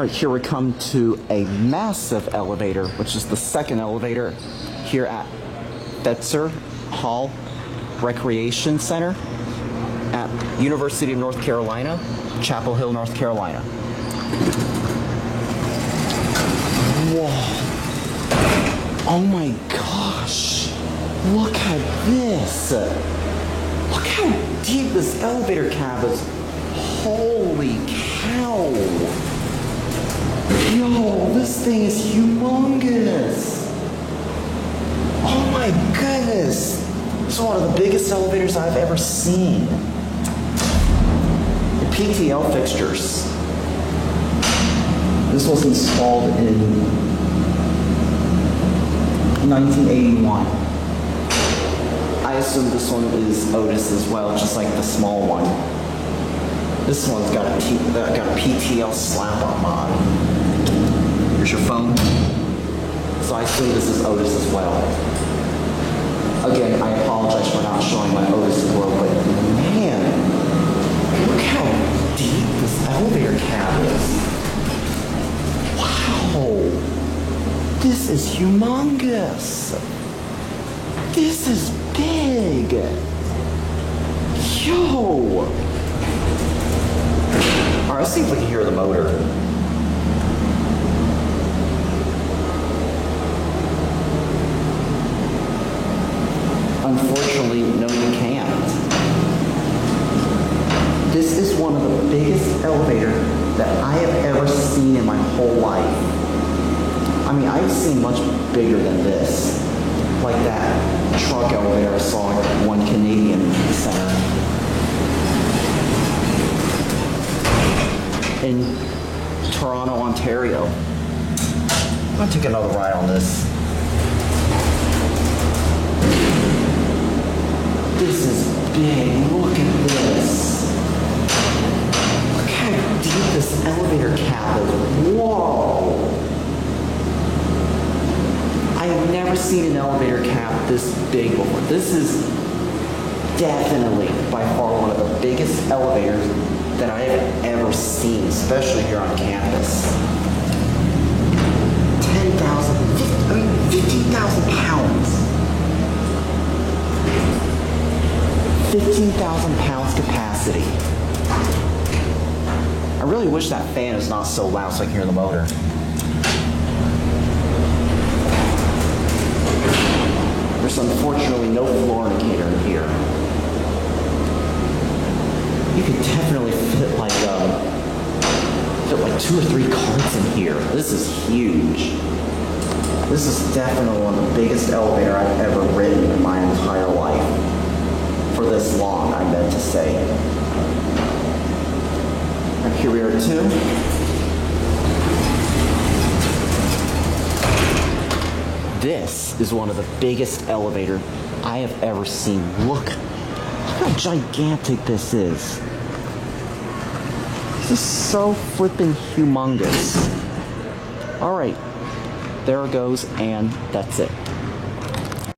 Alright, here we come to a massive elevator, which is the second elevator here at Fetzer Hall Recreation Center at University of North Carolina, Chapel Hill, North Carolina. Whoa. Oh my gosh. Look at this. Look how deep this elevator cab is. Holy cow. Yo, this thing is humongous. Oh my goodness. This is one of the biggest elevators I've ever seen. The PTL fixtures. This was installed in 1981. I assume this one is Otis as well, just like the small one. This one's got a PTL slap-on mod. Here's your phone. So I assume this is Otis as well. Again, I apologize for not showing my Otis world, but man, look how deep this elevator cab is. Wow. This is humongous. This is big. Yo. All right, let's see if we can hear the motor. Unfortunately, no, you can't. This is one of the biggest elevators that I have ever seen in my whole life. I mean, I've seen much bigger than this. Like that truck elevator I saw at one Canadian center. In Toronto, Ontario. I'm gonna take another ride on this. This is big. Look at this. Look how deep this elevator cab is. Whoa. I have never seen an elevator cab this big before. This is definitely by far one of the biggest elevators that I have ever seen, especially here on campus. 15,000 pounds. 15,000 pounds capacity. I really wish that fan is not so loud so I can hear the motor. There's unfortunately no floor indicator in here. You could definitely fit like 2 or 3 carts in here. This is huge. This is definitely one of the biggest elevator I've ever ridden in my entire life. For this long, I meant to say. And here we are too. This is one of the biggest elevators I have ever seen. Look how gigantic this is. This is so flippin' humongous. All right, there it goes, and that's it.